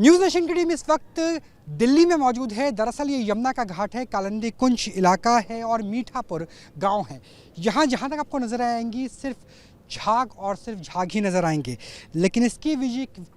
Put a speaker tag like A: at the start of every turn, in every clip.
A: News nation की team इस वक्त दिल्ली में मौजूद है। दरअसल ये यमुना का घाट है, कालिंदी कुंज इलाका है और मीठापुर गांव है। यहाँ जहाँ तक आपको नज़र आएंगी सिर्फ झाग और सिर्फ झाग ही नज़र आएंगे, लेकिन इसके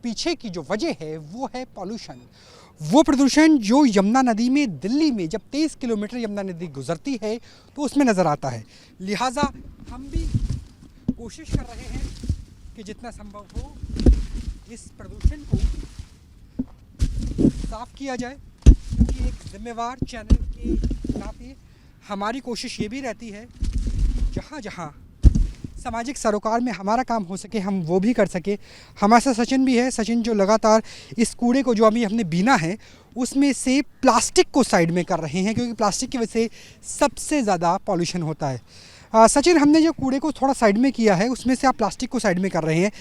A: पीछे की जो वजह है वो है पॉल्यूशन। वो प्रदूषण जो यमुना नदी में, दिल्ली में जब 23 किलोमीटर यमुना नदी गुजरती है तो उसमें नज़र आता है। लिहाजा हम भी कोशिश कर रहे हैं कि जितना संभव हो इस प्रदूषण को साफ किया जाए, क्योंकि एक जिम्मेवार चैनल के नाते हमारी कोशिश ये भी रहती है जहाँ जहाँ सामाजिक सरोकार में हमारा काम हो सके हम वो भी कर सके। हमारे साथ सचिन भी है। सचिन जो लगातार इस कूड़े को जो अभी हमने बीना है उसमें से प्लास्टिक को साइड में कर रहे हैं, क्योंकि प्लास्टिक की वजह से सबसे ज़्यादा पॉल्यूशन होता है। सचिन, हमने जो कूड़े को थोड़ा साइड में किया है उसमें से आप प्लास्टिक को साइड में कर रहे हैं।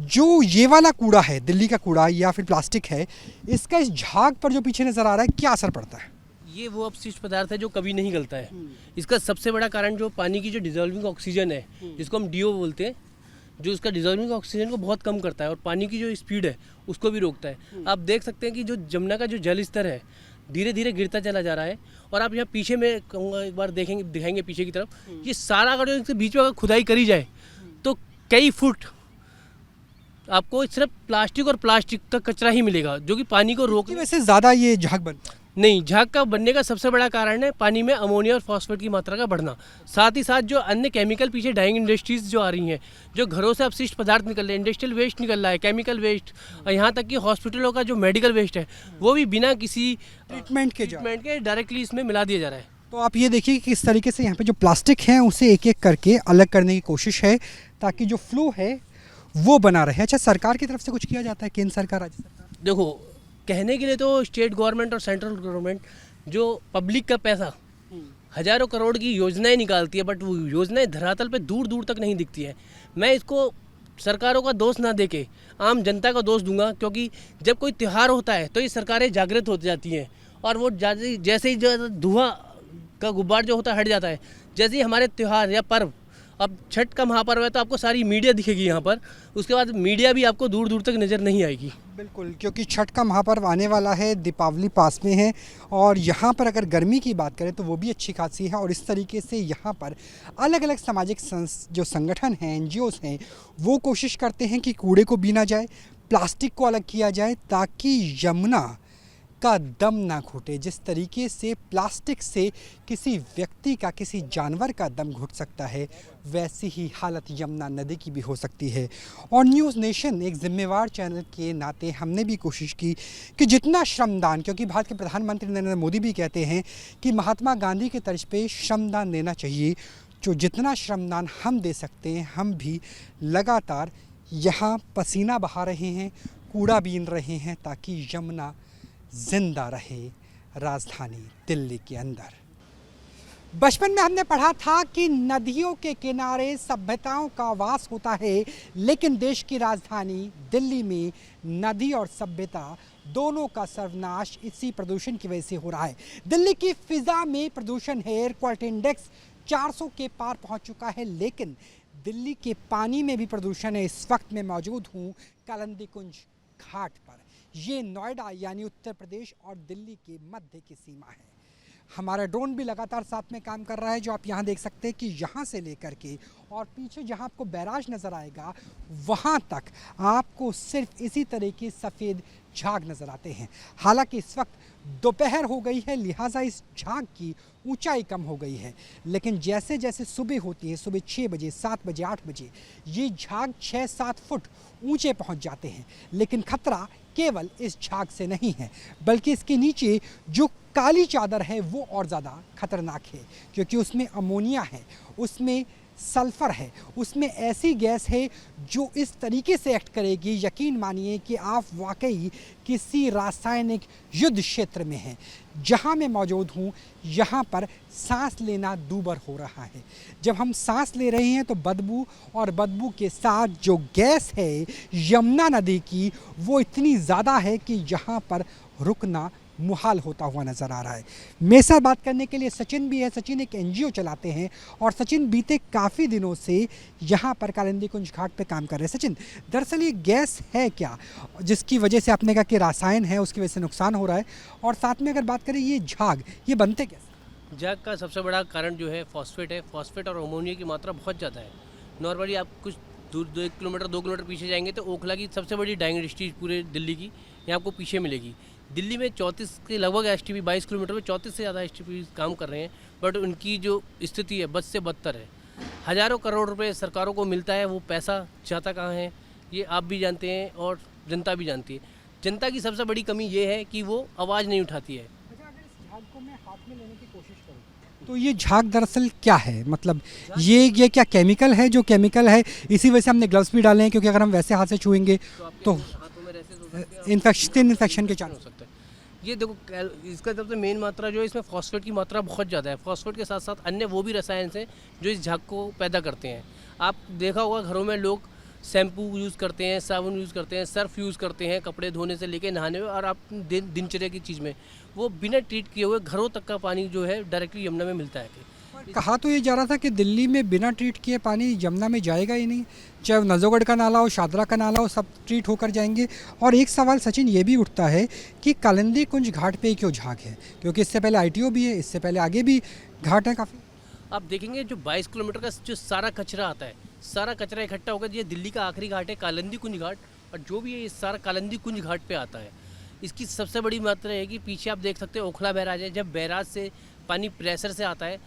A: जो ये वाला कूड़ा है, दिल्ली का कूड़ा या फिर प्लास्टिक है, इसका इस झाग पर जो पीछे नज़र आ रहा है क्या असर पड़ता है?
B: ये वो अपशिष्ट पदार्थ है जो कभी नहीं गलता है। इसका सबसे बड़ा कारण जो पानी की जो डिजॉल्विंग ऑक्सीजन है, जिसको हम डीओ बोलते हैं, जो उसका डिजॉल्विंग ऑक्सीजन को बहुत कम करता है और पानी की जो स्पीड है उसको भी रोकता है। आप देख सकते हैं कि जो जमुना का जो जल स्तर है धीरे धीरे गिरता चला जा रहा है। और आप यहाँ पीछे में कहूँगा, एक बार दिखाएंगे पीछे की तरफ, ये सारा अगर इसके बीच में अगर खुदाई करी जाए तो कई फुट आपको सिर्फ प्लास्टिक और प्लास्टिक का कचरा ही मिलेगा, जो कि पानी को रोकने
A: वैसे ज़्यादा ये झाग बन
B: नहीं। झाग का बनने का सबसे बड़ा कारण है पानी में अमोनिया और फॉस्फेट की मात्रा का बढ़ना। साथ ही साथ जो अन्य केमिकल पीछे डाइंग इंडस्ट्रीज जो आ रही हैं, जो घरों से अपशिष्ट पदार्थ निकल रहे हैं, इंडस्ट्रियल वेस्ट निकल रहा है, केमिकल वेस्ट, और यहाँ तक कि हॉस्पिटलों का जो मेडिकल वेस्ट है वो भी बिना किसी
A: ट्रीटमेंट
B: के डायरेक्टली इसमें मिला दिया जा रहा है।
A: तो आप ये देखिए कि किस तरीके से यहाँ पे जो प्लास्टिक है उसे एक एक करके अलग करने की कोशिश है ताकि जो फ्लो है वो बना रहे। अच्छा, सरकार की तरफ से कुछ किया जाता है? केंद्र सरकार, राज्य सरकार?
B: देखो, कहने के लिए तो स्टेट गवर्नमेंट और सेंट्रल गवर्नमेंट जो पब्लिक का पैसा हज़ारों करोड़ की योजनाएं निकालती है, बट वो योजनाएं धरातल पे दूर दूर तक नहीं दिखती है। मैं इसको सरकारों का दोष ना देके आम जनता का दोष दूंगा, क्योंकि जब कोई त्यौहार होता है तो ये सरकारें जागृत हो जाती हैं और वो जैसे ही जो धुआं का गुब्बार जो होता है हट जाता है, जैसे ही हमारे त्यौहार या पर्व, अब छठ का महापर्व है तो आपको सारी मीडिया दिखेगी यहाँ पर, उसके बाद मीडिया भी आपको दूर दूर तक नज़र नहीं आएगी।
A: बिल्कुल, क्योंकि छठ का महापर्व आने वाला है, दीपावली पास में है और यहाँ पर अगर गर्मी की बात करें तो वो भी अच्छी खासी है। और इस तरीके से यहाँ पर अलग अलग सामाजिक जो संगठन हैं, NGOs हैं, वो कोशिश करते हैं कि कूड़े को बीना जाए, प्लास्टिक को अलग किया जाए, ताकि यमुना का दम ना घुटे। जिस तरीके से प्लास्टिक से किसी व्यक्ति का, किसी जानवर का दम घुट सकता है, वैसी ही हालत यमुना नदी की भी हो सकती है। और न्यूज़ नेशन एक जिम्मेवार चैनल के नाते हमने भी कोशिश की कि जितना श्रमदान, क्योंकि भारत के प्रधानमंत्री नरेंद्र मोदी भी कहते हैं कि महात्मा गांधी के तर्ज पे श्रमदान देना चाहिए, जो जितना श्रमदान हम दे सकते हैं हम भी लगातार यहाँ पसीना बहा रहे हैं, कूड़ा बीन रहे हैं, ताकि यमुना जिंदा रहे राजधानी दिल्ली के अंदर। बचपन में हमने पढ़ा था कि नदियों के किनारे सभ्यताओं का वास होता है, लेकिन देश की राजधानी दिल्ली में नदी और सभ्यता दोनों का सर्वनाश इसी प्रदूषण की वजह से हो रहा है। दिल्ली की फिजा में प्रदूषण है, एयर क्वालिटी इंडेक्स 400 के पार पहुंच चुका है, लेकिन दिल्ली के पानी में भी प्रदूषण है। इस वक्त मैं मौजूद हूं कालिंदी कुंज घाट पर। ये नोएडा यानी उत्तर प्रदेश और दिल्ली के मध्य की सीमा है। हमारा ड्रोन भी लगातार साथ में काम कर रहा है, जो आप यहाँ देख सकते हैं कि यहाँ से लेकर के और पीछे जहाँ आपको बैराज नज़र आएगा वहाँ तक आपको सिर्फ इसी तरह के सफ़ेद झाग नज़र आते हैं। हालांकि इस वक्त दोपहर हो गई है, लिहाजा इस झाग की ऊंचाई कम हो गई है, लेकिन जैसे जैसे सुबह होती है, सुबह 6 बजे, 7 बजे, 8 बजे, ये झाग 6-7 फुट ऊंचे पहुंच जाते हैं। लेकिन खतरा केवल इस झाग से नहीं है, बल्कि इसके नीचे जो काली चादर है वो और ज़्यादा खतरनाक है, क्योंकि उसमें अमोनिया है, उसमें सल्फ़र है, उसमें ऐसी गैस है जो इस तरीके से एक्ट करेगी, यकीन मानिए कि आप वाकई किसी रासायनिक युद्ध क्षेत्र में हैं। जहाँ मैं मौजूद हूँ यहाँ पर सांस लेना दूभर हो रहा है। जब हम सांस ले रहे हैं तो बदबू, और बदबू के साथ जो गैस है यमुना नदी की, वो इतनी ज़्यादा है कि यहाँ पर रुकना मुहाल होता हुआ नज़र आ रहा है। मेरे साथ बात करने के लिए सचिन भी है। सचिन एक एनजीओ चलाते हैं और सचिन बीते काफ़ी दिनों से यहाँ पर कालिंदी कुंज घाट पे काम कर रहे हैं। सचिन, दरअसल ये गैस है क्या जिसकी वजह से आपने कहा कि रसायन है उसकी वजह से नुकसान हो रहा है, और साथ में अगर बात करें ये झाग, ये बनते कैसे?
B: झाग का सबसे बड़ा कारण जो है फॉस्फेट है। फॉस्फेट और अमोनिया की मात्रा बहुत ज़्यादा है। नॉर्मली आप कुछ दूर 1 किलोमीटर 2 किलोमीटर पीछे जाएंगे तो ओखला की सबसे बड़ी डाइंग इंडस्ट्रीज पूरे दिल्ली की यहाँ आपको पीछे मिलेगी। दिल्ली में 34 के लगभग एसटीपी 22 किलोमीटर में 34 से ज़्यादा एसटीपी काम कर रहे हैं, बट उनकी जो स्थिति है बद से बदतर है। हज़ारों करोड़ रुपए सरकारों को मिलता है, वो पैसा जाता कहाँ है ये आप भी जानते हैं और जनता भी जानती है। जनता की सबसे बड़ी कमी ये है कि वो आवाज़ नहीं उठाती है।
A: अच्छा, अगर इस झाग को मैं हाथ में लेने की कोशिश करूं तो ये झाग दरअसल क्या है? मतलब ये क्या केमिकल है? जो केमिकल है इसी वजह से हमने ग्लव्स भी डाले हैं, क्योंकि अगर हम वैसे हाथ से छुएंगे तो
B: हाथों में रैसेस
A: इन्फेक्शन के
B: हो
A: चांस।
B: सकता है। ये देखो इसका सबसे मेन मात्रा जो है इसमें फॉस्फेट की मात्रा बहुत ज़्यादा है। फॉस्फेट के साथ साथ अन्य वो भी रसायन हैं जो इस झाग को पैदा करते हैं। आप देखा होगा घरों में लोग शैम्पू यूज़ करते हैं, साबुन यूज़ करते हैं, सर्फ यूज़ करते हैं कपड़े धोने से लेके नहाने में, और आप दिनचर्या की चीज़ में वो बिना ट्रीट किए हुए घरों तक का पानी जो है डायरेक्टली यमुना में मिलता है।
A: कहा तो ये जा रहा था कि दिल्ली में बिना ट्रीट किए पानी यमुना में जाएगा ही नहीं, चाहे वो नजोगढ़ का नाला हो, शादरा का नाला हो, सब ट्रीट होकर जाएंगे। और एक सवाल सचिन ये भी उठता है कि कालिंदी कुंज घाट पे क्यों झाग है, क्योंकि इससे पहले आईटीओ भी है, इससे पहले आगे भी घाट है काफ़ी।
B: आप देखेंगे जो 22 किलोमीटर का जो सारा कचरा आता है, सारा कचरा इकट्ठा होकर ये दिल्ली का आखिरी घाट है कालिंदी कुंज घाट, और जो भी है ये सारा कालिंदी कुंज घाट पे आता है। इसकी सबसे बड़ी मात्रा है कि पीछे आप देख सकते हैं ओखला बैराज है। जब बैराज से पानी प्रेशर से आता है,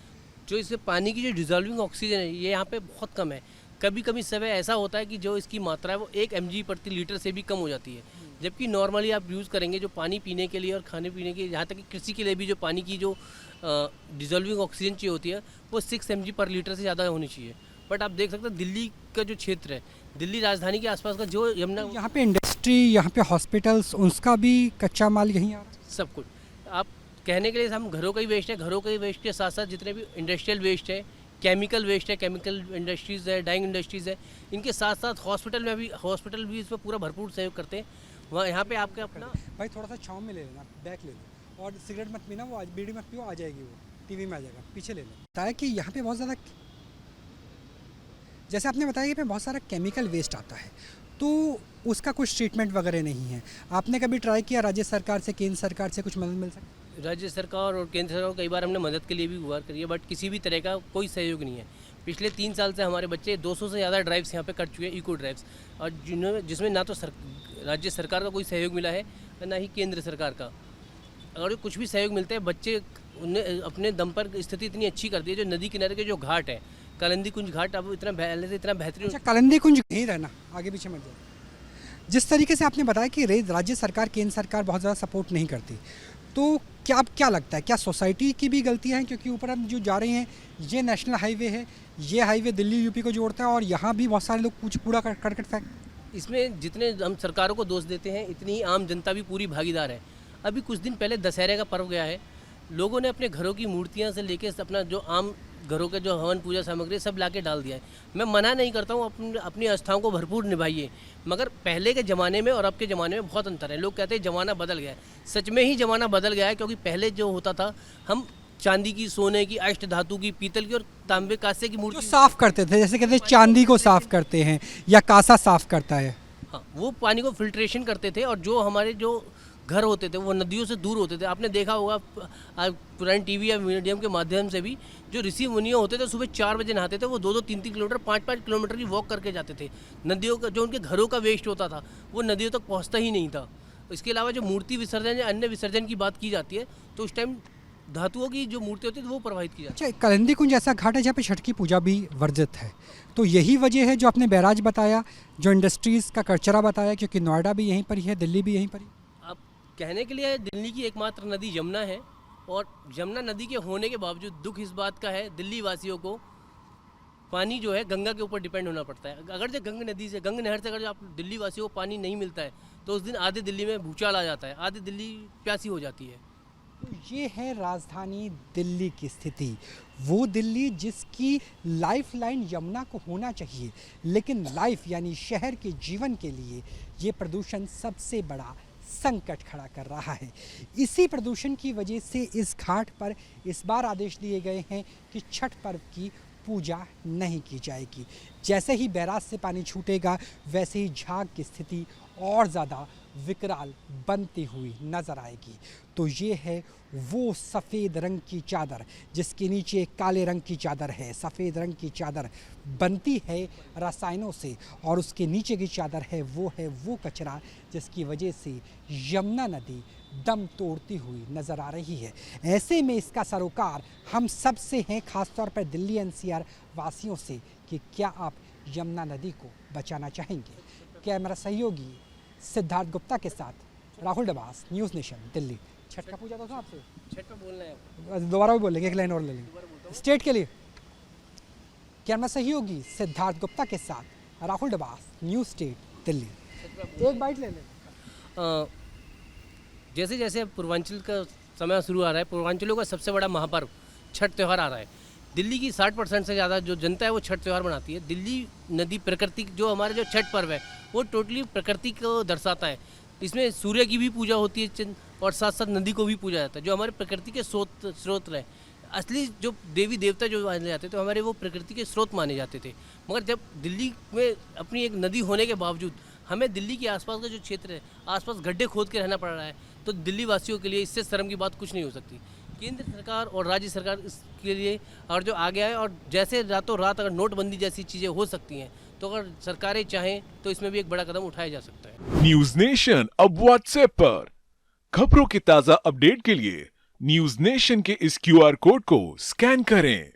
B: जो इससे पानी की जो डिजॉल्विंग ऑक्सीजन है ये यहाँ पे बहुत कम है। कभी कभी समय ऐसा होता है कि जो इसकी मात्रा है वो 1 mg प्रति लीटर से भी कम हो जाती है, जबकि नॉर्मली आप यूज़ करेंगे जो पानी पीने के लिए और खाने पीने के, यहाँ तक कि कृषि के लिए भी जो पानी की जो डिजॉल्विंग ऑक्सीजन चाहिए होती है वो 6 mg पर लीटर से ज़्यादा होनी चाहिए। बट आप देख सकते हैं दिल्ली का जो क्षेत्र है, दिल्ली राजधानी के आसपास का जो यमुना,
A: यहाँ पे इंडस्ट्री, यहाँ पे हॉस्पिटल्स, उसका भी कच्चा माल यहीं आ रहा है।
B: सब कुछ आप कहने के लिए हम घरों का ही वेस्ट है, घरों का ही वेस्ट के साथ साथ जितने भी इंडस्ट्रियल वेस्ट है, केमिकल वेस्ट है, केमिकल इंडस्ट्रीज़ है, डाइंग इंडस्ट्रीज़ है, इनके साथ साथ हॉस्पिटल भी इसमें पूरा भरपूर सहयोग करते हैं। वहाँ यहाँ पे आपके अपना
A: भाई थोड़ा सा छाँव में ले लेना, बैक ले लो, और सिगरेट मत पीना, वो बीड़ी मत पियो, आ जाएगी वो टीवी में आ जाएगा, पीछे ले लो। बताया कि यहाँ पे बहुत ज़्यादा, जैसे आपने बताया कि यहाँ पे बहुत सारा केमिकल वेस्ट आता है, तो उसका कुछ ट्रीटमेंट वगैरह नहीं है। आपने कभी ट्राई किया राज्य सरकार से, केंद्र सरकार से कुछ मदद मिल सकती?
B: राज्य सरकार और केंद्र सरकार कई बार हमने मदद के लिए भी गुहार करी है, बट किसी भी तरह का कोई सहयोग नहीं है। पिछले 3 साल से हमारे बच्चे 200 से ज़्यादा ड्राइव्स यहाँ पे कर चुके हैं, इको ड्राइव्स, और जिसमें ना तो राज्य सरकार का कोई सहयोग मिला है ना ही केंद्र सरकार का। अगर कुछ भी सहयोग मिलता है, बच्चे उन्हें अपने दम पर स्थिति इतनी अच्छी कर दी है। जो नदी किनारे के जो घाट है, कालिंदी कुंज घाट, अब इतना पहले से इतना बेहतरीन।
A: अच्छा, कालिंदी कुंज यहीं रहना, आगे पीछे मत जाए। जिस तरीके से आपने बताया कि राज्य सरकार, केंद्र सरकार बहुत ज़्यादा सपोर्ट नहीं करती, तो क्या लगता है, क्या सोसाइटी की भी गलतियाँ हैं? क्योंकि ऊपर हम जो जा रहे हैं ये नेशनल हाईवे है, ये हाईवे दिल्ली यूपी को जोड़ता है, और यहाँ भी बहुत सारे लोग कुछ कूड़ा करकट फेंक।
B: इसमें जितने हम सरकारों को दोष देते हैं, इतनी ही आम जनता भी पूरी भागीदार है। अभी कुछ दिन पहले दशहरे का पर्व गया है, लोगों ने अपने घरों की मूर्तियाँ से लेके अपना जो आम घरों के जो हवन पूजा सामग्री सब लाके डाल दिया है। मैं मना नहीं करता हूँ, अपनी आस्थाओं को भरपूर निभाइए, मगर पहले के ज़माने में और अब के ज़माने में बहुत अंतर है। लोग कहते हैं ज़माना बदल गया है, सच में ही ज़माना बदल गया है, क्योंकि पहले जो होता था, हम चांदी की, सोने की, अष्ट धातु की, पीतल की और तांबे कांसे की मूर्ति
A: साफ़ करते थे, जैसे कहते हैं चांदी को साफ़ करते हैं या कांसा साफ़ करता है,
B: हाँ, वो पानी को फिल्ट्रेशन करते थे, और जो हमारे जो घर होते थे वो नदियों से दूर होते थे। आपने देखा होगा पुरानी टीवी या मीडियम के माध्यम से भी, जो ऋषि मुनियों होते थे सुबह 4 बजे नहाते थे, वो 2-2, 3-3 किलोमीटर, 5-5 किलोमीटर की वॉक करके जाते थे। नदियों का जो उनके घरों का वेस्ट होता था वो नदियों तक पहुंचता ही नहीं था। इसके अलावा जो मूर्ति विसर्जन या अन्य विसर्जन की बात की जाती है, तो उस टाइम धातुओं की जो मूर्ति होती है वो प्रवाहित की जाती है।
A: अच्छा, कालिंदी कुंज ऐसा घाट है जहाँ पे छठ की पूजा भी वर्जित है, तो यही वजह है जो आपने बैराज बताया, जो इंडस्ट्रीज़ का कचरा बताया, क्योंकि नोएडा भी यहीं पर ही है, दिल्ली भी यहीं पर ही।
B: आप कहने के लिए दिल्ली की एकमात्र नदी यमुना है, और यमुना नदी के होने के बावजूद दुख इस बात का है, दिल्ली वासियों को पानी जो है गंगा के ऊपर डिपेंड होना पड़ता है। अगर जो गंगा नदी से, गंगा नहर से अगर आप दिल्ली वासियों को पानी नहीं मिलता है, तो उस दिन आधे दिल्ली में भूचाल आ जाता है, आधे दिल्ली प्यासी हो जाती है।
A: तो ये है राजधानी दिल्ली की स्थिति, वो दिल्ली जिसकी लाइफ लाइन यमुना को होना चाहिए, लेकिन लाइफ यानी शहर के जीवन के लिए ये प्रदूषण सबसे बड़ा संकट खड़ा कर रहा है। इसी प्रदूषण की वजह से इस घाट पर इस बार आदेश दिए गए हैं कि छठ पर्व की पूजा नहीं की जाएगी। जैसे ही बैराज से पानी छूटेगा वैसे ही झाग की स्थिति और ज़्यादा विकराल बनती हुई नज़र आएगी। तो ये है वो सफ़ेद रंग की चादर जिसके नीचे एक काले रंग की चादर है। सफ़ेद रंग की चादर बनती है रसायनों से और उसके नीचे की चादर है वो कचरा जिसकी वजह से यमुना नदी दम तोड़ती हुई नज़र आ रही है। ऐसे में इसका सरोकार हम सब से हैं, खासतौर पर दिल्ली एनसीआर वासियों से, कि क्या आप यमुना नदी को बचाना चाहेंगे। कैमरा सहयोगी सिद्धार्थ गुप्ता के साथ राहुल डबास, न्यूज़ नेशन, दिल्ली। छठ का पूजा था आपसे?
B: छठ पे बोलना है,
A: दोबारा भी बोल लेंगे, एक लाइन और ले लेंगे स्टेट के लिए। कैमरा सहयोगी सिद्धार्थ गुप्ता के साथ राहुल डबास, न्यूज़ स्टेट, दिल्ली। एक बाइट ले लें।
B: जैसे जैसे पूर्वांचल का समय शुरू आ रहा है, पूर्वांचलों का सबसे बड़ा महापर्व छठ त्यौहार आ रहा है। दिल्ली की 60% से ज़्यादा जो जनता है वो छठ त्यौहार मनाती है। दिल्ली नदी प्रकृति, जो हमारे जो छठ पर्व है वो टोटली प्रकृति को दर्शाता है। इसमें सूर्य की भी पूजा होती है और साथ साथ नदी को भी पूजा जाता है, जो हमारे प्रकृति के स्रोत है। असली जो देवी देवता जो माने जाते थे तो हमारे वो प्रकृति के स्रोत माने जाते थे। मगर जब दिल्ली में अपनी एक नदी होने के बावजूद हमें दिल्ली के आसपास का जो क्षेत्र है, आसपास गड्ढे खोद के रहना पड़ रहा है, तो दिल्ली वासियों के लिए इससे शर्म की बात कुछ नहीं हो सकती। केंद्र सरकार और राज्य सरकार इसके लिए और जो आगे आए, और जैसे रातों रात अगर नोटबंदी जैसी चीज़ें हो सकती हैं तो अगर सरकारें चाहें तो इसमें भी एक बड़ा कदम उठाया जा सकता है।
C: न्यूज नेशन अब व्हाट्सएप पर खबरों के ताजा अपडेट के लिए न्यूज नेशन के इस QR कोड को स्कैन करें।